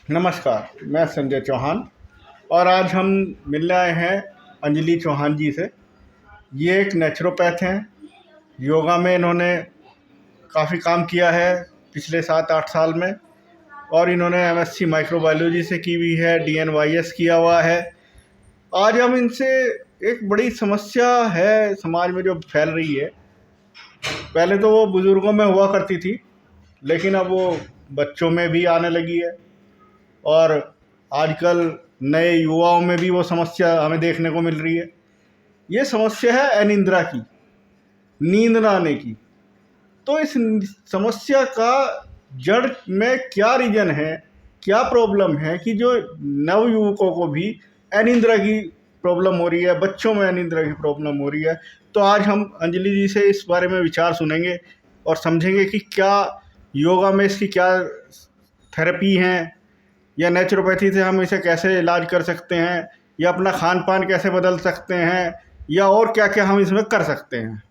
नमस्कार, मैं संजय चौहान और आज हम मिलने आए हैं अंजलि चौहान जी से। ये एक नेचुरोपैथ हैं। योगा में इन्होंने काफ़ी काम किया है पिछले 7-8 साल में, और इन्होंने एमएससी माइक्रोबायोलॉजी से की हुई है, डीएनवाईएस किया हुआ है। आज हम इनसे एक बड़ी समस्या है समाज में जो फैल रही है। पहले तो वो बुज़ुर्गों में हुआ करती थी, लेकिन अब वो बच्चों में भी आने लगी है, और आजकल नए युवाओं में भी वो समस्या हमें देखने को मिल रही है। ये समस्या है अनिद्रा की, नींद ना आने की। तो इस समस्या का जड़ में क्या रीज़न है, क्या प्रॉब्लम है कि जो नवयुवकों को भी अनिद्रा की प्रॉब्लम हो रही है, बच्चों में अनिद्रा की प्रॉब्लम हो रही है। तो आज हम अंजलि जी से इस बारे में विचार सुनेंगे और समझेंगे कि क्या योगा में इसकी क्या थेरेपी हैं, या नेचुरोपैथी से हम इसे कैसे इलाज कर सकते हैं, या अपना खान पान कैसे बदल सकते हैं, या और क्या क्या हम इसमें कर सकते हैं।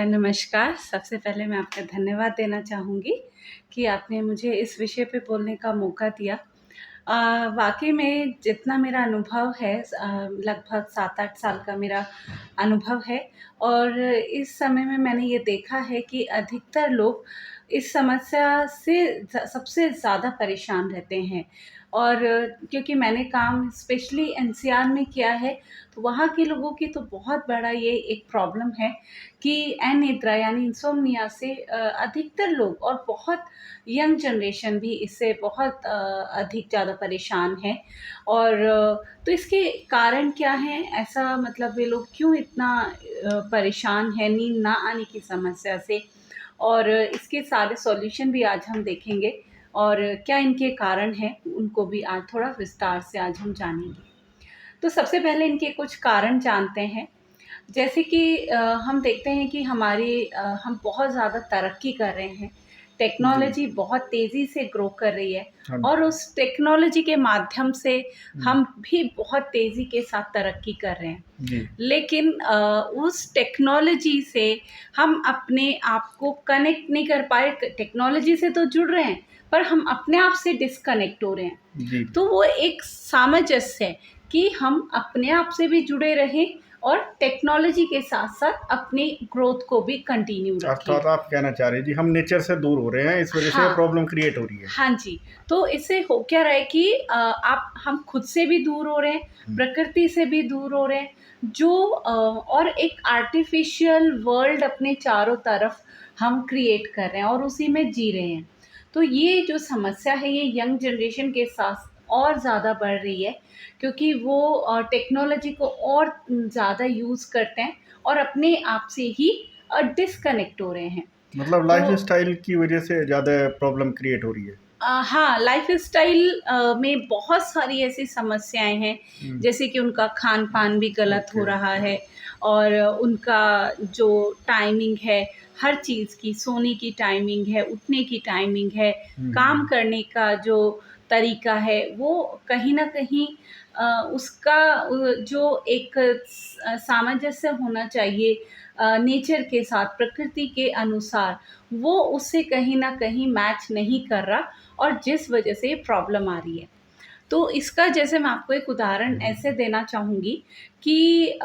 नमस्कार। सबसे पहले मैं आपका धन्यवाद देना चाहूँगी कि आपने मुझे इस विषय पे बोलने का मौका दिया। वाक़ई में जितना मेरा अनुभव है, लगभग 7-8 साल का मेरा अनुभव है, और इस समय में मैंने ये देखा है कि अधिकतर लोग इस समस्या से सबसे ज़्यादा परेशान रहते हैं। और क्योंकि मैंने काम स्पेशली एनसीआर में किया है, तो वहाँ के लोगों की तो बहुत बड़ा ये एक प्रॉब्लम है कि अनिद्रा यानी इंसोम्निया से अधिकतर लोग, और बहुत यंग जनरेशन भी इससे बहुत अधिक ज़्यादा परेशान है। और तो इसके कारण क्या हैं? ऐसा मतलब वे लोग क्यों इतना परेशान हैं नींद ना आने की समस्या से? और इसके सारे सॉल्यूशन भी आज हम देखेंगे, और क्या इनके कारण हैं, उनको भी आज थोड़ा विस्तार से आज हम जानेंगे। तो सबसे पहले इनके कुछ कारण जानते हैं। जैसे कि हम देखते हैं कि हम बहुत ज़्यादा तरक्की कर रहे हैं। जी। टेक्नोलॉजी बहुत तेज़ी से ग्रो कर रही है, हाँ और जी। उस टेक्नोलॉजी के माध्यम से हम भी बहुत तेज़ी के साथ तरक्की कर रहे हैं। जी। लेकिन उस टेक्नोलॉजी से हम अपने आप को कनेक्ट नहीं कर पाए। टेक्नोलॉजी से तो जुड़ रहे हैं, पर हम अपने आप से डिस्कनेक्ट हो रहे हैं। जी। तो वो एक सामंजस्य है कि हम अपने आप से भी जुड़े रहें और टेक्नोलॉजी के साथ-साथ अपनी ग्रोथ को भी कंटिन्यू रखें। अर्थात आप कहना चाह रहे हैं जी, हम नेचर से दूर हो रहे हैं, इस वजह से ये हाँ। प्रॉब्लम क्रिएट हो रही है। हाँ जी, तो इससे हो क्या रहा है कि आप हम खुद से भी दूर हो रहे हैं, प्रकृति से भी दूर हो रहे हैं, और एक आर्टिफ़िशियल वर्ल्ड अपने चारों तरफ हम क्रिएट कर रहे हैं और उसी में जी रहे हैं। तो ये जो समस्या है, ये यंग जनरेशन के साथ और ज़्यादा बढ़ रही है, क्योंकि वो टेक्नोलॉजी को और ज़्यादा यूज़ करते हैं और अपने आप से ही डिस्कनेक्ट हो रहे हैं। मतलब तो लाइफ़स्टाइल की वजह से ज़्यादा प्रॉब्लम क्रिएट हो रही है। हाँ, लाइफ़स्टाइल में बहुत सारी ऐसी समस्याएँ हैं, हुँ। जैसे कि उनका खान-पान भी गलत हो ओके। रहा है, और उनका जो टाइमिंग है, हर चीज़ की, सोने की टाइमिंग है, उठने की टाइमिंग है, हुँ, काम हुँ। करने का जो तरीका है, वो कहीं न कहीं उसका जो एक सामंजस्य होना चाहिए नेचर के साथ, प्रकृति के अनुसार, वो उससे कहीं न कहीं मैच नहीं कर रहा, और जिस वजह से ये प्रॉब्लम आ रही है। तो इसका जैसे मैं आपको एक उदाहरण ऐसे देना चाहूँगी कि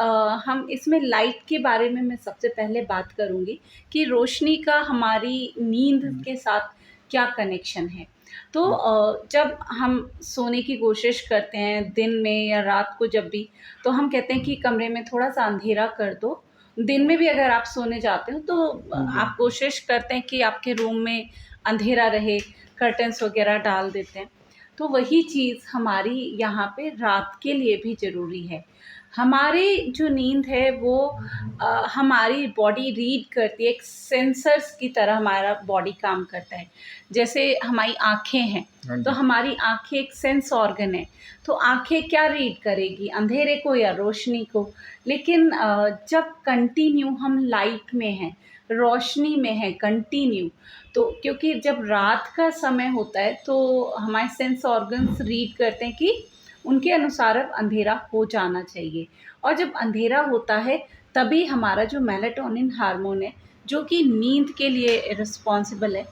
हम इसमें लाइट के बारे में मैं सबसे पहले बात करूँगी कि रोशनी का हमारी नींद हुँ। के साथ क्या कनेक्शन है। तो हुँ। जब हम सोने की कोशिश करते हैं दिन में या रात को जब भी, तो हम कहते हैं कि कमरे में थोड़ा-सा अंधेरा कर दो। दिन में भी अगर आप सोने जाते हो, तो जी। आप कोशिश करते हैं कि आपके रूम में अंधेरा रहे, कर्टेन्स वग़ैरह डाल देते हैं। तो वही चीज़ हमारी यहाँ पे रात के लिए भी ज़रूरी है। हमारी जो नींद है वो हमारी बॉडी रीड करती है, एक सेंसर्स की तरह हमारा बॉडी काम करता है। जैसे हमारी आँखें हैं, हाँ तो जी। हमारी आँखें एक सेंस ऑर्गन है। तो आँखें क्या रीड करेगी? अंधेरे को या रोशनी को? लेकिन जब कंटिन्यू हम लाइट में हैं, रोशनी में हैं कंटिन्यू, तो क्योंकि जब रात का समय होता है, तो हमारे सेंस ऑर्गन्स रीड करते हैं कि उनके अनुसार अब अंधेरा हो जाना चाहिए, और जब अंधेरा होता है, तभी हमारा जो मेलाटोनिन हार्मोन है, जो कि नींद के लिए रिस्पॉन्सिबल है,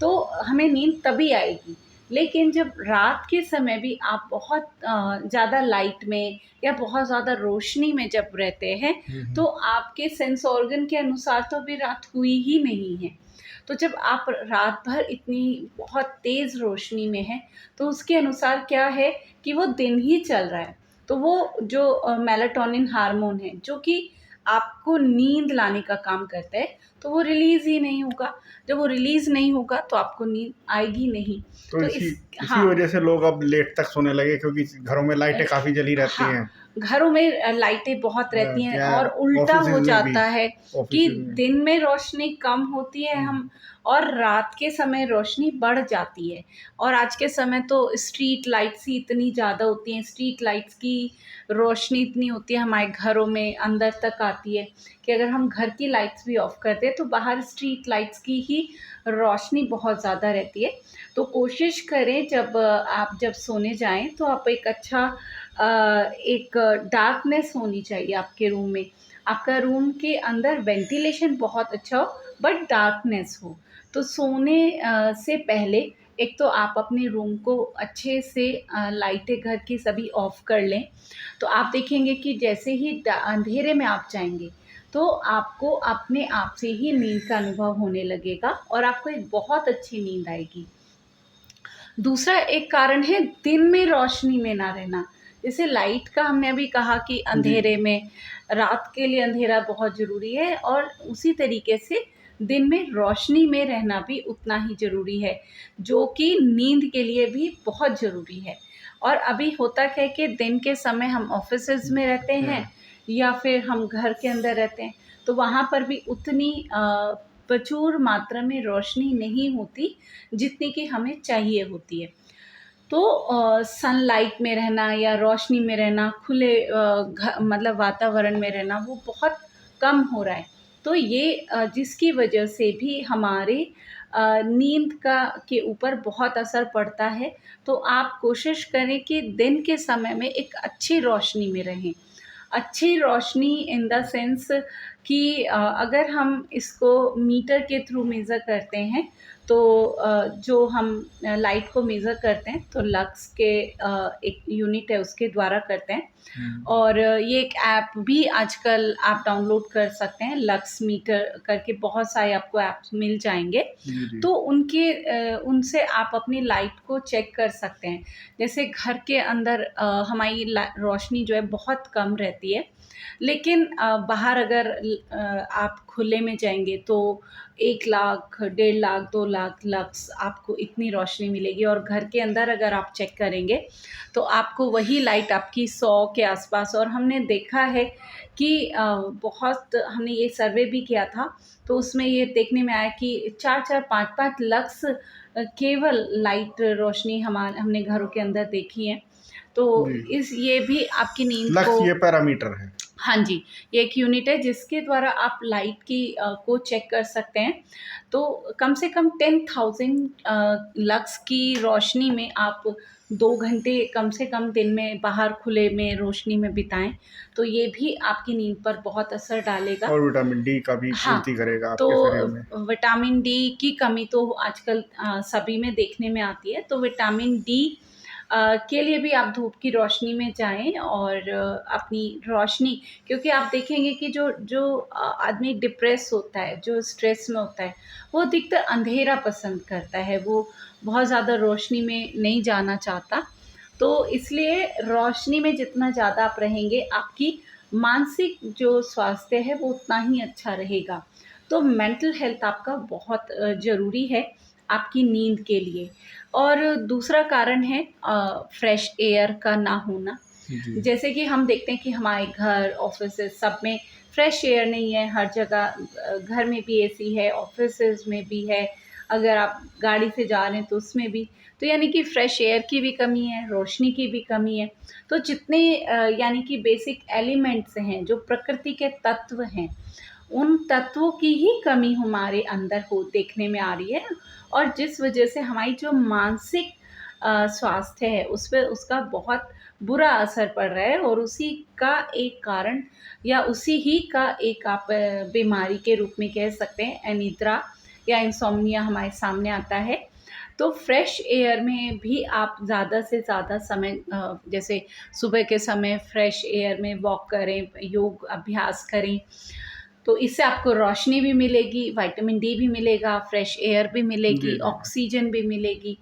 तो हमें नींद तभी आएगी। लेकिन जब रात के समय भी आप बहुत ज़्यादा लाइट में या बहुत ज़्यादा रोशनी में जब रहते हैं, तो आपके सेंस ऑर्गन के अनुसार तो अभी रात हुई ही नहीं है। तो जब आप रात भर इतनी बहुत तेज़ रोशनी में हैं, तो उसके अनुसार क्या है कि वो दिन ही चल रहा है। तो वो जो मेलाटोनिन हार्मोन है, जो कि आपको नींद लाने का काम करता है, तो वो रिलीज़ ही नहीं होगा। जब वो रिलीज़ नहीं होगा तो आपको नींद आएगी नहीं। तो तो इसी इस इसी हाँ। वजह से लोग अब लेट तक सोने लगे, क्योंकि घरों में लाइटें काफ़ी जली रहती हाँ, हैं। घरों में लाइटें बहुत रहती हैं क्या और उल्टा हो ऑफिसेज में भी, जाता है कि ऑफिसेज में। दिन में रोशनी कम होती है हम और रात के समय रोशनी बढ़ जाती है। और आज के समय तो स्ट्रीट लाइट्स ही इतनी ज़्यादा होती हैं, स्ट्रीट लाइट्स की रोशनी इतनी होती है हमारे घरों में अंदर तक आती है कि अगर हम घर की लाइट्स भी ऑफ़ कर दें तो बाहर स्ट्रीट लाइट्स की ही रोशनी बहुत ज़्यादा रहती है। तो कोशिश करें आप जब सोने जाएँ तो आप एक अच्छा एक डार्कनेस होनी चाहिए आपके रूम में। आपका रूम के अंदर वेंटिलेशन बहुत अच्छा हो बट डार्कनेस हो। तो सोने से पहले एक तो आप अपने रूम को अच्छे से लाइटें घर की सभी ऑफ़ कर लें। तो आप देखेंगे कि जैसे ही अंधेरे में आप जाएँगे, तो आपको अपने आप से ही नींद का अनुभव होने लगेगा और आपको एक बहुत अच्छी नींद आएगी। दूसरा एक कारण है दिन में रोशनी में ना रहना। जैसे लाइट का हमने अभी कहा कि जी। अंधेरे में, रात के लिए अंधेरा बहुत ज़रूरी है और उसी तरीके से दिन में रोशनी में रहना भी उतना ही ज़रूरी है, जो कि नींद के लिए भी बहुत ज़रूरी है। और अभी होता क्या है कि दिन के समय हम ऑफ़िसेज़ में रहते हैं या फिर हम घर के अंदर रहते हैं, तो वहाँ पर भी उतनी प्रचुर मात्रा में रोशनी नहीं होती जितनी कि हमें चाहिए होती है। तो सनलाइट में रहना या रोशनी में रहना, खुले मतलब वातावरण में रहना वो बहुत कम हो रहा है। तो ये जिसकी वजह से भी हमारे नींद का के ऊपर बहुत असर पड़ता है। तो आप कोशिश करें कि दिन के समय में एक अच्छी रोशनी में रहें। अच्छी रोशनी इन द सेंस कि अगर हम इसको मीटर के थ्रू मेज़र करते हैं, तो जो हम लाइट को मेज़र करते हैं तो लक्स के एक यूनिट है उसके द्वारा करते हैं। और ये एक ऐप भी आजकल आप डाउनलोड कर सकते हैं, लक्स मीटर करके बहुत सारे आपको ऐप्स मिल जाएँगे। जी, जी। तो उनसे आप अपनी लाइट को चेक कर सकते हैं। जैसे घर के अंदर हमारी रोशनी जो है बहुत कम रहती है, लेकिन बाहर अगर आप खुले में जाएँगे तो 1 लाख, 1.5 लाख, 2 लाख लक्स आपको इतनी रोशनी मिलेगी और घर के अंदर अगर आप चेक करेंगे, तो आपको वही लाइट आपकी 100 के आस-पास। और हमने देखा है कि बहुत हमने ये सर्वे भी किया था, तो उसमें ये देखने में आया कि 4-4, 5-5 लक्स केवल लाइट रोशनी हमने घरों के अंदर देखी है। तो जी। ये भी आपकी नींद को लक्स ये पैरामीटर है। हाँ जी, ये एक यूनिट है जिसके द्वारा आप लाइट की को चेक कर सकते हैं। तो कम से कम 10,000 लक्स की रोशनी में आप 2 घंटे कम से कम दिन में बाहर खुले में रोशनी में बिताएँ, तो ये भी आपकी नींद पर बहुत असर डालेगा। और विटामिन डी का भी हाँ, पूर्ति करेगा आपके शरीर में। तो विटामिन डी की कमी तो आजकल सभी में देखने में आती है, तो विटामिन डी के लिए भी आप धूप की रोशनी में जाएँ और अपनी रोशनी, क्योंकि आप देखेंगे कि जो जो आदमी डिप्रेस होता है, जो स्ट्रेस में होता है, वो अधिकतर अंधेरा पसंद करता है, वो बहुत ज़्यादा रोशनी में नहीं जाना चाहता। तो इसलिए रोशनी में जितना ज़्यादा आप रहेंगे, आपकी मानसिक जो स्वास्थ्य है वो उतना ही अच्छा रहेगा। तो मेंटल हेल्थ आपका बहुत ज़रूरी है आपकी नींद के लिए। और दूसरा कारण है फ्रेश एयर का ना होना। जी। जैसे कि हम देखते हैं कि हमारे घर, ऑफ़िसेज़ सब में फ्रेश एयर नहीं है हर जगह। घर में भी एसी है, ऑफ़िसेज़ में भी है, अगर आप गाड़ी से जा रहे हैं तो उसमें भी। तो यानी कि फ्रेश एयर की भी कमी है, रोशनी की भी कमी है। तो जितने यानी कि बेसिक एलिमेंट्स हैं, जो प्रकृति के तत्व हैं, उन तत्वों की ही कमी हमारे अंदर हो देखने में आ रही है और जिस वजह से हमारी जो मानसिक स्वास्थ्य है उस पे उसका बहुत बुरा असर पड़ रहा है और उसी का एक कारण या उसी ही का एक आप बीमारी के रूप में कह सकते हैं अनिद्रा या इंसोम्निया हमारे सामने आता है। तो फ्रेश एयर में भी आप ज़्यादा से ज़्यादा समय जैसे सुबह के समय फ्रेश एयर में वॉक करें, योग अभ्यास करें, तो इससे आपको रोशनी भी मिलेगी, विटामिन डी भी मिलेगा, फ्रेश एयर भी मिलेगी, जी, जी। ऑक्सीजन भी मिलेगी।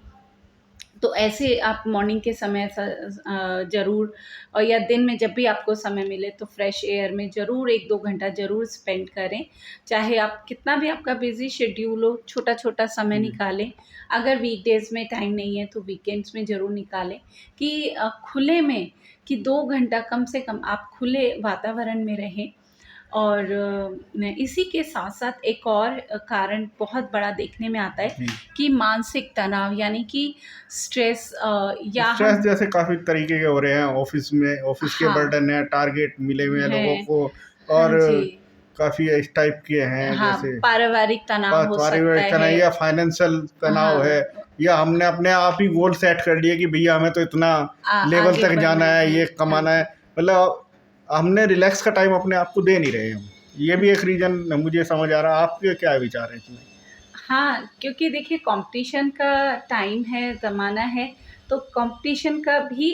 तो ऐसे आप मॉर्निंग के समय ज़रूर, और या दिन में जब भी आपको समय मिले तो फ्रेश एयर में ज़रूर 1-2 घंटा ज़रूर स्पेंड करें। चाहे आप कितना भी आपका बिज़ी शेड्यूल हो, छोटा-छोटा समय जी। निकालें। अगर वीकडेज़ में टाइम नहीं है तो वीकेंड्स में ज़रूर निकालें कि खुले में, कि 2 घंटा कम से कम आप खुले वातावरण में रहें। और इसी के साथ-साथ एक और कारण बहुत बड़ा देखने में आता है जी। कि मानसिक तनाव, यानी कि स्ट्रेस, या स्ट्रेस हम जैसे काफ़ी तरीके के हो रहे हैं, ऑफ़िस में ऑफ़िस के हाँ, बर्डन है, टारगेट मिले हुए हैं लोगों हैं। को, हाँ और जी। काफ़ी इस टाइप के हैं, हाँ, जैसे पारिवारिक तनाव हो सकता पारिवारिक तनाव है। या फाइनेंशियल तनाव है, हाँ, या हमने अपने आप ही गोल सेट कर लिए कि भैया हमें तो इतना लेवल आगे तक बढ़ना जाना है, है। ये हाँ कमाना है। जी। मतलब हमने रिलैक्स का टाइम अपने आप को दे नहीं रहे हम। ये भी एक रीज़न मुझे समझ आ रहा है। आपके क्या विचार हैं इसमें? हाँ, क्योंकि देखिए कॉम्पिटिशन का टाइम है, ज़माना है, तो कॉम्पिटिशन का भी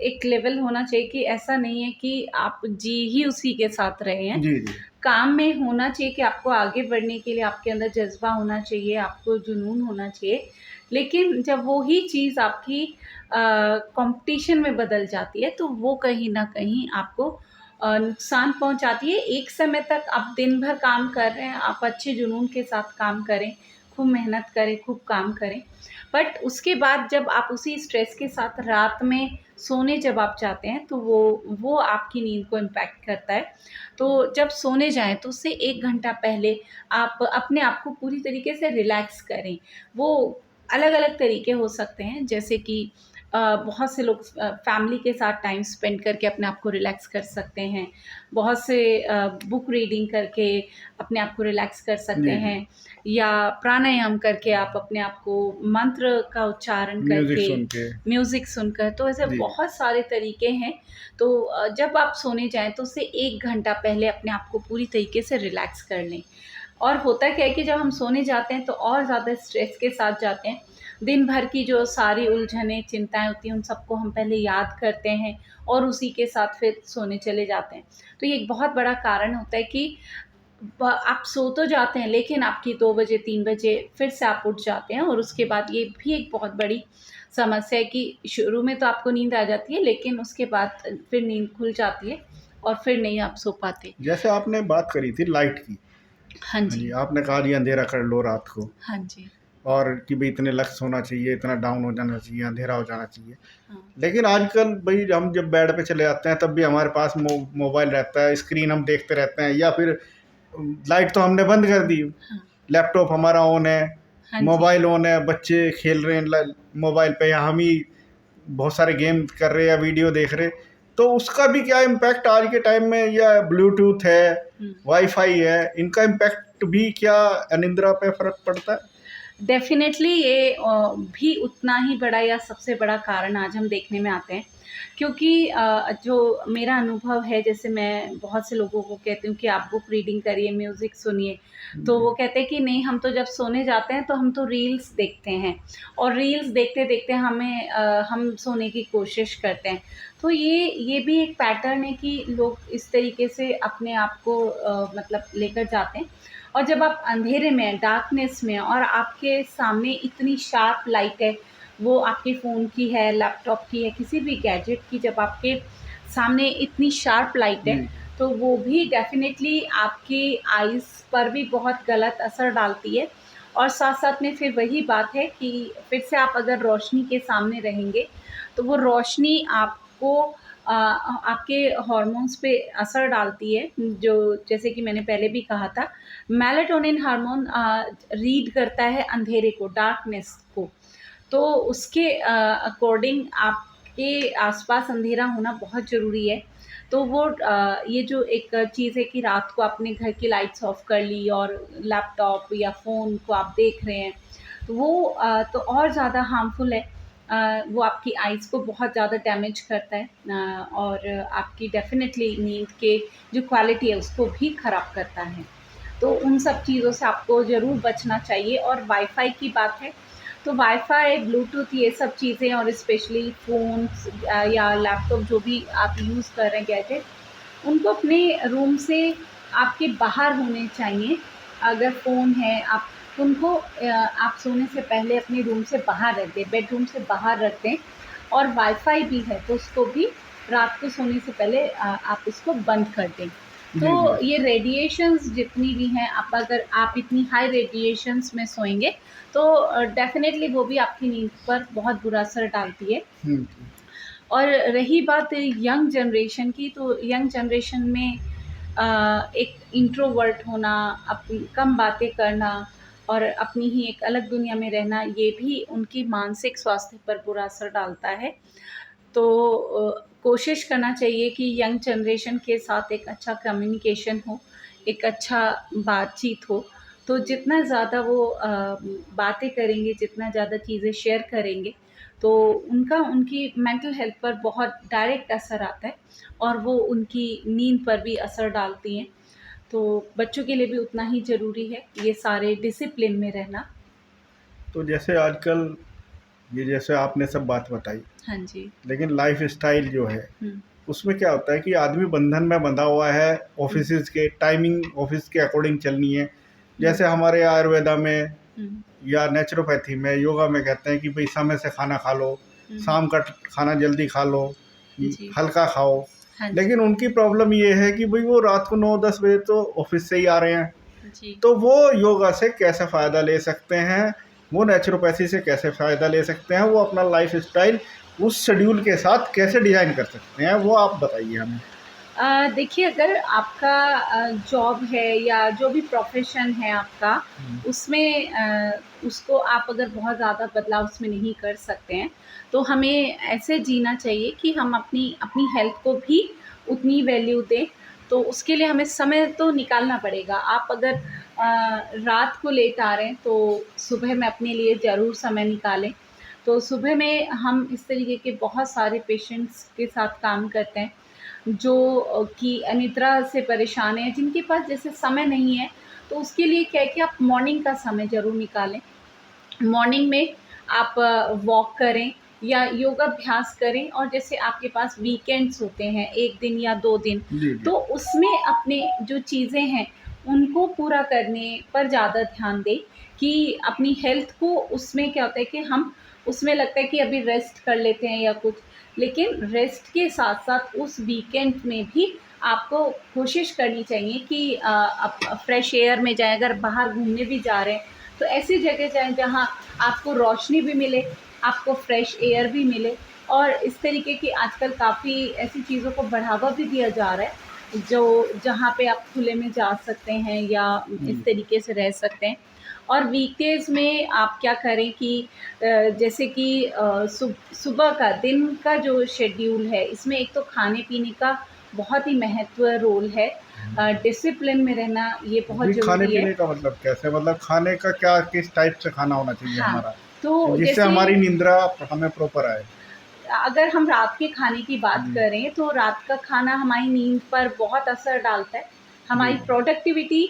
एक लेवल होना चाहिए कि ऐसा नहीं है कि आप जी ही उसी के साथ रहे हैं। जी, जी। काम में होना चाहिए कि आपको आगे बढ़ने के लिए आपके अंदर जज़्बा होना चाहिए, आपको जुनून होना चाहिए। लेकिन जब वो ही चीज़ आपकी कॉम्पिटिशन में बदल जाती है, तो वो कहीं न कहीं आपको नुकसान पहुँचाती है। एक समय तक आप दिन भर काम कर रहे हैं, आप अच्छे जुनून के साथ काम करें, खूब मेहनत करें, खूब काम करें। बट उसके बाद जब आप उसी स्ट्रेस के साथ रात में सोने जब आप जाते हैं, तो वो आपकी नींद को इम्पैक्ट करता है। तो जब सोने जाएँ तो उससे 1 घंटा पहले आप अपने आप को पूरी तरीके से रिलैक्स करें। वो अलग-अलग तरीके हो सकते हैं, जैसे कि बहुत से लोग फैमिली के साथ टाइम स्पेंड करके अपने आप को रिलैक्स कर सकते हैं। बहुत से बुक रीडिंग करके अपने आप को रिलैक्स कर सकते जी, जी। हैं, या प्राणायाम करके आप अपने आप को, मंत्र का उच्चारण म्यूज़िक करके, सुन के। म्यूज़िक सुनकर, तो ऐसे जी। बहुत सारे तरीके हैं। तो जब आप सोने जाएँ तो उससे 1 घंटा पहले अपने आप को पूरी तरीके से रिलैक्स कर लें। और होता क्या है कि जब हम सोने जाते हैं तो और ज़्यादा स्ट्रेस के साथ जाते हैं। दिन भर की जो सारी उलझनें, चिंताएँ होती हैं, उन सबको हम पहले याद करते हैं और उसी के साथ फिर सोने चले जाते हैं। तो ये एक बहुत बड़ा कारण होता है कि आप सो तो जाते हैं, लेकिन आपकी 2 बजे, 3 बजे फिर से आप उठ जाते हैं, और उसके बाद ये भी एक बहुत बड़ी समस्या है कि शुरू में तो आपको नींद आ जाती है, लेकिन उसके बाद फिर नींद खुल जाती है और फिर नहीं आप सो पाते। जैसे आपने बात करी थी लाइट की। हाँ हाँ जी। जी, आपने कहा जी अंधेरा कर लो रात को, हाँ जी। और कि भई इतने लक्स होना चाहिए, इतना डाउन हो जाना चाहिए, अंधेरा हो जाना चाहिए। हाँ। लेकिन आजकल भई हम जब बेड पे चले जाते हैं तब भी हमारे पास मोबाइल रहता है, स्क्रीन हम देखते रहते हैं, या फिर लाइट तो हमने बंद कर दी, हाँ। लैपटॉप हमारा ऑन है, हाँ जी। मोबाइल ऑन है, बच्चे खेल रहे हैं मोबाइल पे, या हम ही बहुत सारे गेम कर रहे हैं या वीडियो देख रहे हैं। तो उसका भी क्या इम्पैक्ट आज के टाइम में, या ब्लूटूथ है, हुँ। वाईफ़ाई है, इनका इम्पैक्ट भी क्या अनिद्रा पे फ़र्क पड़ता है? डेफ़िनेटली ये भी उतना ही बड़ा या सबसे बड़ा कारण आज हम देखने में आते हैं। क्योंकि जो मेरा अनुभव है, जैसे मैं बहुत से लोगों को कहती हूँ कि आप बुक रीडिंग करिए, म्यूज़िक सुनिए, तो जी। वो कहते हैं कि नहीं, हम तो जब सोने जाते हैं तो हम तो रील्स देखते हैं, और रील्स देखते-देखते हम सोने की कोशिश करते हैं। तो ये भी एक पैटर्न है कि लोग इस तरीके से अपने आप को मतलब लेकर जाते हैं। और जब आप अंधेरे में हैं, डार्कनेस में हैं, और आपके सामने इतनी शार्प लाइट है, वो आपके फ़ोन की है, लैपटॉप की है, किसी भी गैजेट की, जब आपके सामने इतनी शार्प लाइट है, जी। तो वो भी डेफ़िनेटली आपकी आइज़ पर भी बहुत गलत असर डालती है। और साथ-साथ में फिर वही बात है कि फिर से आप अगर रोशनी के सामने रहेंगे, तो वो रोशनी आपको आपके हॉर्मोन्स पे असर डालती है, जो जैसे कि मैंने पहले भी कहा था, मेलाटोनिन हार्मोन रीड करता है अंधेरे को, डार्कनेस को। तो उसके अकॉर्डिंग आपके आस-पास अंधेरा होना बहुत ज़रूरी है। तो वो ये जो एक चीज़ है कि रात को आपने घर की लाइट्स ऑफ़ कर ली और लैपटॉप या फ़ोन को आप देख रहे हैं, तो वो तो और ज़्यादा हार्मफुल है। वो आपकी आइज़ को बहुत ज़्यादा डैमेज करता है, और आपकी डेफ़िनेटली नींद के जो क्वालिटी है उसको भी ख़राब करता है। तो उन सब चीज़ों से आपको ज़रूर बचना चाहिए। और वाईफ़ाई की बात है, तो वाईफ़ाई, ब्लूटूथ ये सब चीज़ें और स्पेशली फ़ोन्स या लैपटॉप जो भी आप यूज़ कर रहे हैं गैजेट, उनको अपने रूम से आपके बाहर होने चाहिए। अगर फ़ोन है आप उनको आप सोने से पहले अपने रूम से बाहर रख दें, बेडरूम से बाहर रख दें। और वाईफ़ाई भी है तो उसको भी रात को सोने से पहले आप उसको बंद कर दें। तो जी, जी। ये रेडिएशंस जितनी भी हैं, आप अगर आप इतनी हाई रेडिएशंस में सोएँगे तो डेफ़िनेटली वो भी आपकी नींद पर बहुत बुरा असर डालती है। जी। और रही बात यंग जनरेशन की, तो यंग जनरेशन में एक इंट्रोवर्ट होना, कम बातें करना और अपनी ही एक अलग दुनिया में रहना, ये भी उनकी मानसिक स्वास्थ्य पर बुरा असर डालता है। तो कोशिश करना चाहिए कि यंग जनरेशन के साथ एक अच्छा कम्युनिकेशन हो, एक अच्छा बातचीत हो। तो जितना ज़्यादा वो बातें करेंगे, जितना ज़्यादा चीज़ें शेयर करेंगे, तो उनका उनकी मेंटल हेल्थ पर बहुत डायरेक्ट असर आता है और वो उनकी नींद पर भी असर डालती हैं। तो बच्चों के लिए भी उतना ही ज़रूरी है ये सारे डिसिप्लिन में रहना। तो जैसे आजकल ये जैसे आपने सब बात बताई, हाँ जी। लेकिन लाइफ़स्टाइल जो है, हुँ, उसमें क्या होता है कि आदमी बंधन में बंधा हुआ है, हुँ, ऑफ़िसेज़ के टाइमिंग ऑफ़िस के अकॉर्डिंग चलनी है। हुँ, जैसे हमारे आयुर्वेदा में हुँ, या नेचुरोपैथी में, योगा में कहते हैं कि भई समय से खाना खा लो, हुँ। शाम का खाना जल्दी खा लो, जी, हल्का खाओ। हाँ जी, लेकिन उनकी प्रॉब्लम ये है कि भई वो रात को 9-10 बजे तो ऑफ़िस से ही आ रहे हैं। जी। तो वो योगा से कैसे फ़ायदा ले सकते हैं? वो नेचुरोपैथी से कैसे फ़ायदा ले सकते हैं? वो अपना लाइफ़स्टाइल उस शेड्यूल के साथ कैसे डिज़ाइन कर सकते हैं? वो आप बताइए हमें। देखिए, अगर आपका जॉब है या जो भी प्रोफ़ेशन है आपका, हुँ। उसमें उसको आप अगर बहुत ज़्यादा बदलाव उसमें नहीं कर सकते हैं, तो हमें ऐसे जीना चाहिए कि हम अपनी अपनी हेल्थ को भी उतनी वैल्यू दें। तो उसके लिए हमें समय तो निकालना पड़ेगा। आप अगर रात को लेट आ रहे हैं, तो सुबह में अपने लिए ज़रूर समय निकालें। तो सुबह में हम इस तरीके के बहुत सारे पेशेंट्स के साथ काम करते हैं जो कि अनिद्रा से परेशान हैं, जिनके पास जैसे समय नहीं है, तो उसके लिए क्या है कि आप मॉर्निंग का समय ज़रूर निकालें। मॉर्निंग में आप वॉक करें या योगाभ्यास करें और जैसे आपके पास वीकेंड्स होते हैं 1 दिन या 2 दिन, जी, जी। तो उसमें अपने जो चीज़ें हैं, उनको पूरा करने पर ज़्यादा ध्यान दें कि अपनी हेल्थ को उसमें क्या होता है कि हम उसमें लगता है कि अभी रेस्ट कर लेते हैं या कुछ, लेकिन रेस्ट के साथ-साथ उस वीकेंड में भी आपको कोशिश करनी चाहिए कि आप फ्रेश एयर में जाएँ, अगर बाहर घूमने भी जा रहे हैं, तो ऐसी जगह जाएँ जहाँ आपको रोशनी भी मिले, आपको फ्रेश एयर भी मिले और इस तरीके की आजकल काफ़ी ऐसी चीज़ों को बढ़ावा भी दिया जा रहा है, जो जहाँ पे आप खुले में जा सकते हैं या इस जी। तरीके से रह सकते हैं। और वीकडेज़ में आप क्या करें कि जैसे कि सुबह का दिन का जो शेड्यूल है, इसमें एक तो खाने-पीने का बहुत ही महत्व रोल है। डिसिप्लिन में रहना ये बहुत जी, ज़रूरी है। खाने-पीने का मतलब कैसे? मतलब खाने का क्या किस टाइप से खाना होना चाहिए हाँ, हमारा? तो जिससे जैसे हमारी निंद्रा हमें प्रॉपर आए? अगर हम रात के खाने की बात जी, करें, तो रात का खाना हमारी नींद पर बहुत असर डालता है। जी, हमारी प्रोडक्टिविटी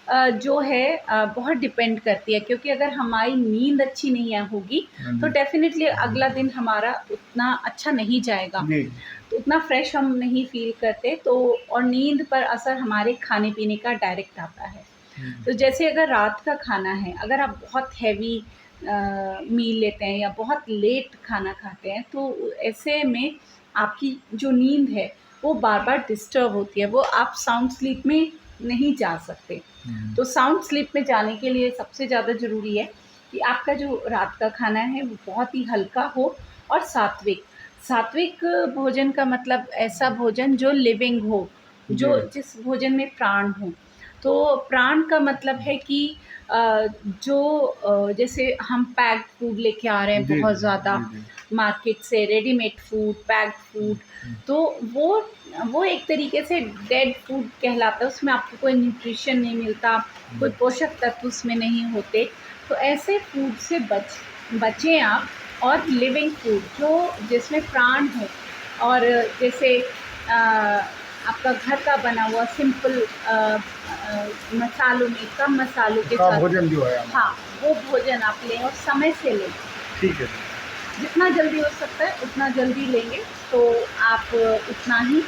जो है बहुत डिपेंड करती है क्योंकि अगर हमारी नींद अच्छी नहीं होगी, हाँ तो जी। डेफ़िनिटली अगला दिन हमारा उतना अच्छा नहीं जाएगा। जी, तो उतना फ्रेश हम नहीं फ़ील करते तो और नींद पर असर हमारे खाने-पीने का डायरेक्ट आता है। हुँ, तो जैसे अगर रात का खाना है, अगर आप बहुत हैवी मील लेते हैं या बहुत लेट खाना खाते हैं, तो ऐसे में आपकी जो नींद है, वो बार-बार डिस्टर्ब होती है, वो आप साउंड स्लीप में नहीं जा सकते। हुँ। तो साउंड स्लीप में जाने के लिए सबसे ज़्यादा ज़रूरी है कि आपका जो रात का खाना है, वो बहुत ही हल्का हो और सात्विक। सात्विक भोजन का मतलब ऐसा भोजन जो लिविंग हो, जी, जो जिस भोजन में प्राण हो। तो प्राण का मतलब है कि जो जैसे हम पैक्ड फूड लेके आ रहे हैं जी, बहुत जी, ज़्यादा जी, जी। मार्केट से रेडीमेड फूड, पैक्ड फूड, हुँ, तो वो एक तरीके से डेड फूड कहलाता है, उसमें आपको कोई न्यूट्रिशन नहीं मिलता, कोई हुँ। पोषक तत्व उसमें नहीं होते। तो ऐसे फूड से बचें आप और लिविंग फूड जो जिसमें प्राण हो और जैसे आपका घर का बना हुआ सिंपल मसालों में कम मसालों के का साथ भोजन जो है हमारा। हाँ, वो भोजन आप लें और समय से लें। ठीक है। जितना जल्दी हो सकता है उतना जल्दी लेंगे तो आप उतना ही,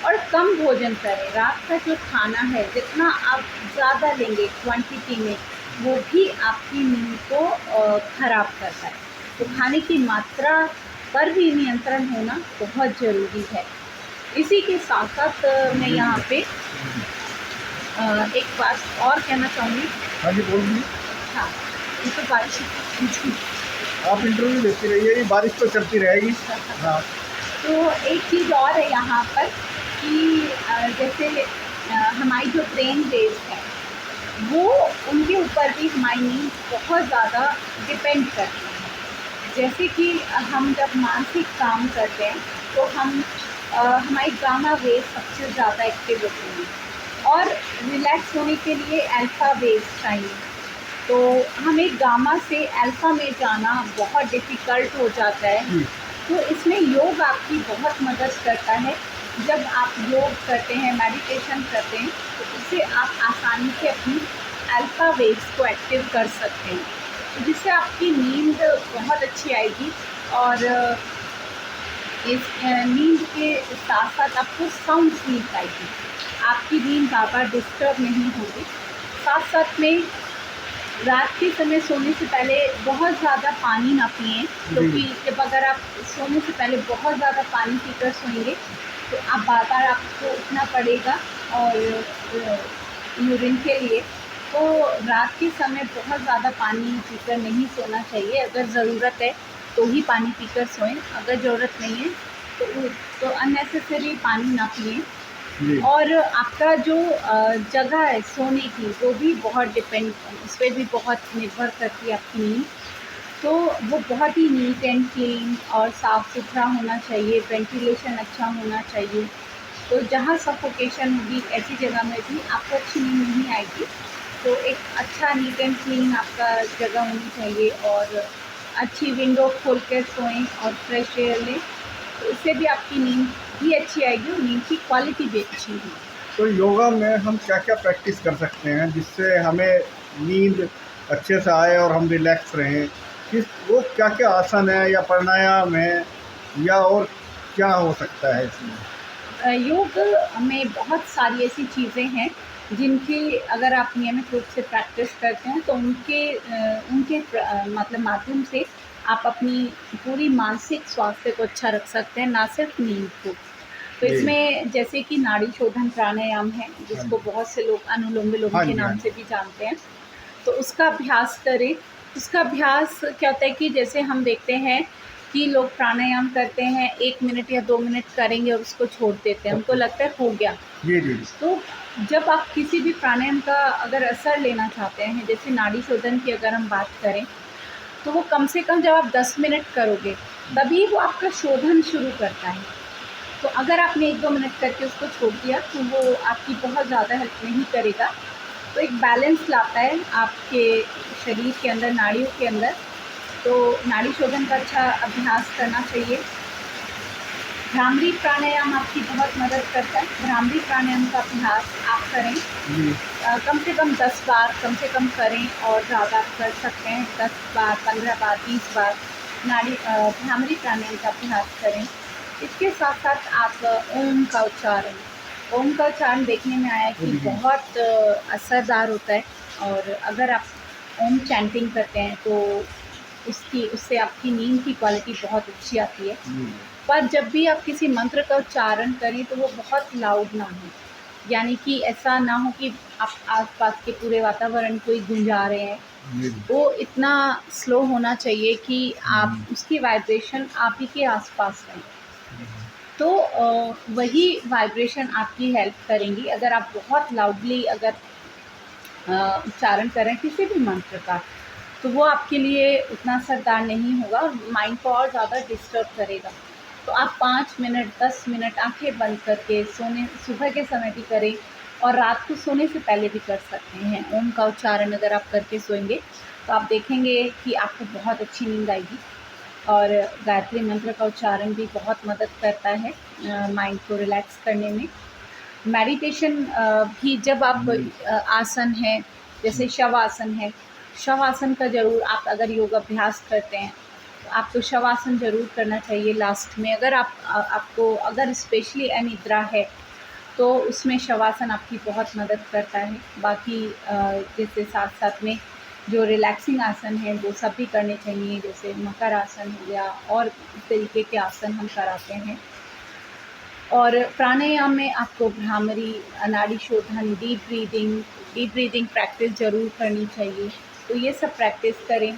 और कम भोजन करें। रात का जो खाना है जितना आप ज़्यादा लेंगे क्वांटिटी में, वो भी आपकी नींद को ख़राब करता है। तो खाने की मात्रा पर भी नियंत्रण होना बहुत ज़रूरी है। इसी के साथ साथ मैं जी, यहाँ जी। पे एक बात और कहना चाहूँगी। हाँ जी, बोलिए। हाँ, ये तो बारिश आप इंटरव्यू देती रहिए, ये बारिश तो चलती रहेगी। हाँ। तो एक चीज़ और है यहाँ पर कि जैसे हमारी जो ब्रेन वेव्स है, वो उनके ऊपर भी हमारी नींद बहुत ज़्यादा डिपेंड करती है। जैसे कि हम जब मानसिक काम करते हैं तो हमारी गामा वेव सबसे ज़्यादा एक्टिव होती हैं, और रिलैक्स होने के लिए अल्फ़ा वेव्स चाहिए। तो हमें गामा से अल्फ़ा में जाना बहुत डिफ़िकल्ट हो जाता है। जी। तो इसमें योग आपकी बहुत मदद करता है। जब आप योग करते हैं, मेडिटेशन करते हैं, तो उससे आप आसानी से अपनी अल्फ़ा वेव्स को एक्टिव कर सकते हैं, तो जिससे आपकी नींद बहुत अच्छी आएगी। और इस नींद के साथ साथ आपको साउंड स्लीप आएगी। आपकी नींद बार-बार डिस्टर्ब नहीं होगी। साथ साथ में रात के समय सोने से पहले बहुत ज़्यादा पानी ना पिएँ, क्योंकि जब अगर आप सोने से पहले बहुत ज़्यादा पानी पीकर सोएंगे, तो आप बार-बार आपको उठना पड़ेगा और यूरिन के लिए। तो रात के समय बहुत ज़्यादा पानी पीकर नहीं सोना चाहिए। अगर ज़रूरत है तो ही पानी पीकर सोएं, अगर ज़रूरत नहीं है तो अननेसेसरी पानी ना पिएँ। जी। और आपका जो जगह है सोने की, वो भी बहुत डिपेंड, उस पे भी बहुत निर्भर करती है आपकी नींद। तो वो बहुत ही नीट एंड क्लीन और साफ़-सुथरा होना चाहिए, वेंटिलेशन अच्छा होना चाहिए। तो जहाँ सफोकेशन होगी ऐसी जगह में भी आपको अच्छी नींद नहीं आएगी। तो एक अच्छा नीट एंड क्लीन आपका जगह होनी चाहिए, और अच्छी विंडो खोल कर सोएँ और फ्रेश एयर लें, तो इससे भी आपकी नींद भी अच्छी आएगी और नींद की क्वालिटी भी अच्छी होगी। तो योगा में हम क्या-क्या प्रैक्टिस कर सकते हैं जिससे हमें नींद अच्छे से आए और हम रिलैक्स रहें? वो क्या-क्या आसन है या प्राणायाम है या और क्या हो सकता है इसमें? योग में बहुत सारी ऐसी चीज़ें हैं जिनकी अगर आप नियमित रूप से प्रैक्टिस करते हैं तो मतलब माध्यम से आप अपनी पूरी मानसिक स्वास्थ्य को अच्छा रख सकते हैं, ना सिर्फ नींद को। तो जी। इसमें जैसे कि नाड़ी शोधन प्राणायाम है, हाँ जिसको जी। बहुत से लोग अनुलोम विलोम हाँ के जी, हाँ नाम से जी। भी जानते हैं। तो उसका अभ्यास करें। उसका अभ्यास क्या होता है कि जैसे हम देखते हैं कि लोग प्राणायाम करते हैं, 1 मिनट या 2 मिनट करेंगे और उसको छोड़ देते हैं, उनको ओके। लगता है हो गया। जी, जी, जी। तो जब आप किसी भी प्राणायाम का अगर असर लेना चाहते हैं, जैसे नाड़ी शोधन की अगर हम बात करें, तो वो कम से कम जब आप 10 मिनट करोगे, तभी वो आपका शोधन शुरू करता है। तो अगर आपने 1-2 मिनट करके उसको छोड़ दिया, तो वो आपकी बहुत ज़्यादा हेल्प नहीं करेगा। तो एक बैलेंस लाता है आपके शरीर के अंदर, नाड़ियों के अंदर। तो नाड़ी शोधन का अच्छा अभ्यास करना चाहिए। भ्रामरी प्राणायाम आपकी बहुत मदद करता है। भ्रामरी प्राणायाम का अभ्यास आप करें। जी। कम से कम 10 बार कम से कम करें, और ज़्यादा आप कर सकते हैं 10 बार, 15 बार, 20 बार भ्रामरी प्राणायाम का अभ्यास करें। इसके साथ-साथ आप ओम का उच्चारण, ओम का उच्चारण देखने में आया है कि जी। बहुत असरदार होता है, और अगर आप ओम चैंटिंग करते हैं तो उससे आपकी नींद की क्वालिटी बहुत अच्छी आती है। जी। पर जब भी आप किसी मंत्र का उच्चारण करें तो वो बहुत लाउड ना हो, यानी कि ऐसा ना हो कि आप आस-पास के पूरे वातावरण को ही गूंजा रहे हैं। जी, जी। वो इतना स्लो होना चाहिए कि आप हुँ, उसकी वाइब्रेशन आप ही के आस-पास रहें। हुँ। तो वही वाइब्रेशन आपकी हेल्प करेंगी। अगर आप बहुत लाउडली अगर उच्चारण करें किसी भी मंत्र का, तो वो आपके लिए उतना असरदार नहीं होगा और माइंड को और ज़्यादा डिस्टर्ब करेगा। तो आप 5 मिनट, 10 मिनट आँखें बंद करके सुबह के समय भी करें, और रात को सोने से पहले भी कर सकते हैं। ओम का उच्चारण अगर आप करके सोएँगे, तो आप देखेंगे कि आपको बहुत अच्छी नींद आएगी। और गायत्री मंत्र का उच्चारण भी बहुत मदद करता है माइंड को रिलैक्स करने में। मेडिटेशन भी जब आप जी। आसन है, जैसे शवासन है, शवासन का ज़रूर आप अगर योग अभ्यास करते हैं, आपको शवासन ज़रूर करना चाहिए लास्ट में। अगर आपको अगर स्पेशली अनिद्रा है तो उसमें शवासन आपकी बहुत मदद करता है। बाकी जैसे साथ-साथ में जो रिलैक्सिंग आसन है वो सब भी करने चाहिए, जैसे मकर आसन हो गया और इस तरीके के आसन हम कराते हैं। और प्राणायाम में आपको भ्रामरी, नाड़ी शोधन, डीप ब्रीदिंग प्रैक्टिस ज़रूर करनी चाहिए। तो ये सब प्रैक्टिस करें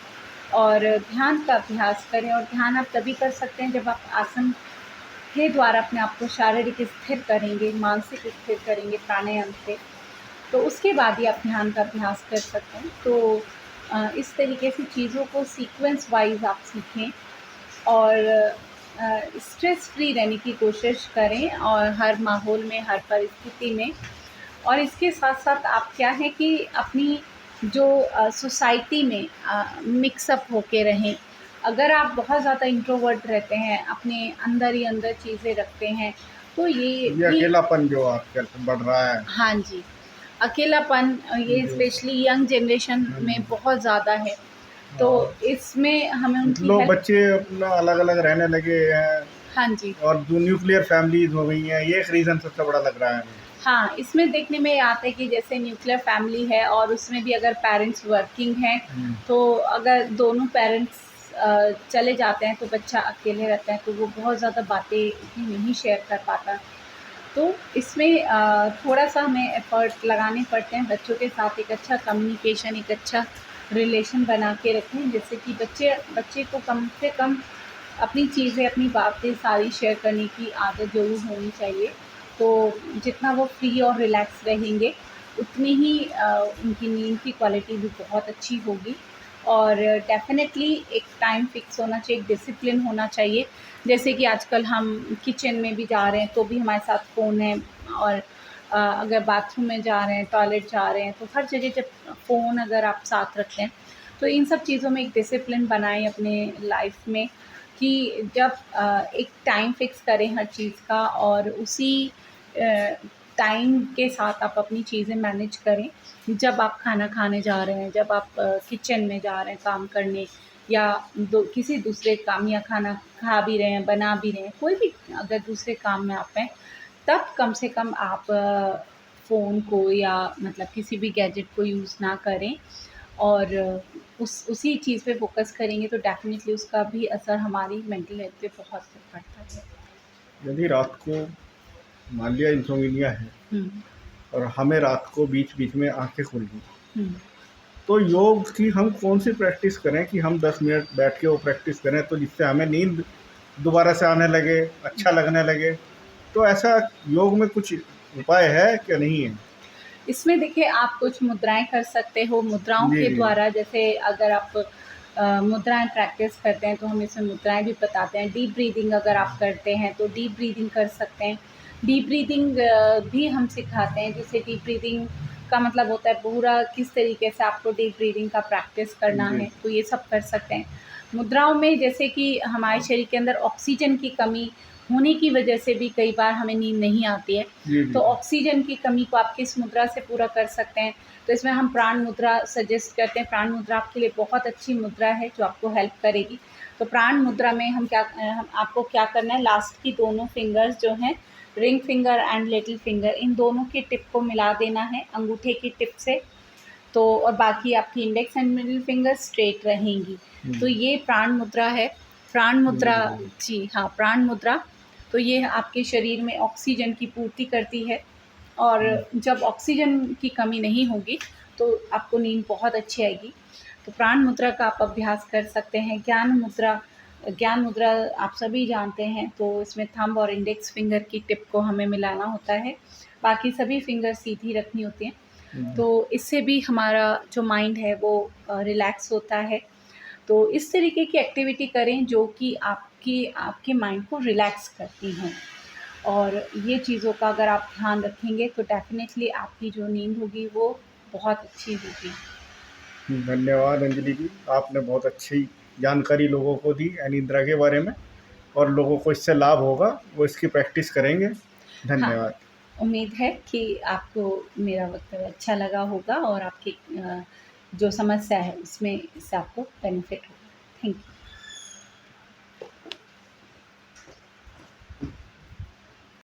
और ध्यान का अभ्यास करें। और ध्यान आप तभी कर सकते हैं जब आप आसन के द्वारा अपने आप को शारीरिक स्थिर करेंगे, मानसिक स्थिर करेंगे प्राणायाम से, तो उसके बाद ही आप ध्यान का अभ्यास कर सकते हैं। तो इस तरीके से चीज़ों को सीक्वेंस वाइज़ आप सीखें और स्ट्रेस फ्री रहने की कोशिश करें और हर माहौल में, हर परिस्थिति में। और इसके साथ-साथ आप क्या है कि अपनी जो सोसाइटी में मिक्स अप होके रहें। अगर आप बहुत ज़्यादा इंट्रोवर्ट रहते हैं, अपने अंदर ही अंदर चीज़ें रखते हैं, तो ये ये भी अकेलापन जो आजकल बढ़ रहा है। हाँ जी, अकेलापन ये जो स्पेशली यंग जनरेशन में बहुत ज़्यादा है, तो हाँ, इसमें हमें उनकी लोग हेल्प। बच्चे अपना अलग-अलग रहने लगे हैं हाँ जी। और जो न्यूक्लियर फैमिलीज़ हो गई हैं, ये एक रीज़न सबसे बड़ा लग रहा है हमें। हाँ, इसमें देखने में आता है कि जैसे न्यूक्लियर फैमिली है और उसमें भी अगर पेरेंट्स वर्किंग हैं, हुँ, तो अगर दोनों पेरेंट्स चले जाते हैं तो बच्चा अकेले रहता है, तो वो बहुत ज़्यादा बातें इतनी नहीं शेयर कर पाता। तो इसमें थोड़ा-सा हमें एफ़र्ट लगाने पड़ते हैं बच्चों के साथ। एक अच्छा कम्युनिकेशन, एक अच्छा रिलेशन बना के रखें, जिससे कि बच्चे को कम से कम अपनी चीज़ें, अपनी बातें सारी शेयर करने की आदत ज़रूर होनी चाहिए। तो जितना वो फ्री और रिलैक्स रहेंगे, उतनी ही उनकी नींद की क्वालिटी भी बहुत अच्छी होगी। और डेफ़िनेटली एक टाइम फ़िक्स होना चाहिए, एक डिसिप्लिन होना चाहिए। जैसे कि आजकल हम किचन में भी जा रहे हैं तो भी हमारे साथ फ़ोन है, और अगर बाथरूम में जा रहे हैं, टॉयलेट जा रहे हैं, तो हर जगह जब फ़ोन अगर आप साथ रखते हैं, तो इन सब चीज़ों में एक डिसिप्लिन बनाएँ अपने लाइफ़ में कि जब एक टाइम फ़िक्स करें हर चीज़ का और उसी टाइम के साथ आप अपनी चीज़ें मैनेज करें। जब आप खाना खाने जा रहे हैं, जब आप किचन में जा रहे हैं काम करने, या किसी दूसरे काम, या खाना खा भी रहे हैं, बना भी रहे हैं, कोई भी अगर दूसरे काम में आप हैं, तब कम से कम आप फ़ोन को या मतलब किसी भी गैजेट को यूज़ ना करें। और उसी चीज़ पे फ़ोकस करेंगे तो डेफ़िनिटली उसका भी असर हमारी मेंटल हेल्थ पे बहुत पड़ता है। यदि रात को मान लिया इंसोम्निया है हुँ, और हमें रात को बीच-बीच में आँखें खुल गई, हुँ। तो योग की हम कौन-सी प्रैक्टिस करें कि हम 10 मिनट बैठ के वो प्रैक्टिस करें, तो जिससे हमें नींद दोबारा से आने लगे, अच्छा लगने लगे? तो ऐसा योग में कुछ उपाय है क्या नहीं है? इसमें देखिए आप कुछ मुद्राएँ कर सकते हो, मुद्राओं जी, के जी। द्वारा, जैसे अगर आप मुद्राएँ प्रैक्टिस करते हैं तो हम इसमें मुद्राएँ भी बताते हैं। डीप ब्रीदिंग अगर आप करते हैं तो डीप ब्रीदिंग कर सकते हैं। डीप ब्रीदिंग भी हम सिखाते हैं, जैसे डीप ब्रीदिंग का मतलब होता है पूरा किस तरीके से आपको डीप ब्रीदिंग का प्रैक्टिस करना जी, है, तो ये सब कर सकते हैं। मुद्राओं में जैसे कि हमारे शरीर के अंदर ऑक्सीजन की कमी होने की वजह से भी कई बार हमें नींद नहीं आती है। जी, तो जी। ऑक्सीजन की कमी को आप किस मुद्रा से पूरा कर सकते हैं? तो इसमें हम प्राण मुद्रा सजेस्ट करते हैं। प्राण मुद्रा आपके लिए बहुत अच्छी मुद्रा है जो आपको हेल्प करेगी। तो प्राण मुद्रा में हम आपको क्या करना है, लास्ट की दोनों फिंगर्स जो हैं, ring finger and little finger, इन दोनों की टिप को मिला देना है अंगूठे की टिप से। तो और बाकी आपकी index and middle finger straight रहेंगी। तो हुँ, ये प्राण मुद्रा है। प्राण मुद्रा, जी, जी हाँ, प्राण मुद्रा। तो ये आपके शरीर में ऑक्सीजन की पूर्ति करती है, और हुँ, जब ऑक्सीजन की कमी नहीं होगी तो आपको नींद बहुत अच्छी आएगी। तो प्राण मुद्रा का आप अभ्यास कर सकते हैं। ज्ञान मुद्रा आप सभी जानते हैं, तो इसमें थंब और इंडेक्स फिंगर की टिप को हमें मिलाना होता है, बाकी सभी फिंगर सीधी रखनी होती हैं। हुँ। तो इससे भी हमारा जो माइंड है वो रिलैक्स होता है। तो इस तरीके की एक्टिविटी करें जो कि आपके माइंड को रिलैक्स करती हैं। और ये चीज़ों का अगर आप ध्यान रखेंगे तो डेफ़िनेटली आपकी जो नींद होगी वो बहुत अच्छी होगी। धन्यवाद अंजलि जी। आपने बहुत अच्छी जानकारी लोगों को दी अनिद्रा के बारे में और लोगों को इससे लाभ होगा, वो इसकी प्रैक्टिस करेंगे। हाँ, धन्यवाद। उम्मीद है कि आपको मेरा वक्तव्य अच्छा लगा होगा और आपकी जो समस्या है उसमें इससे आपको बेनिफिट होगा। Thank you.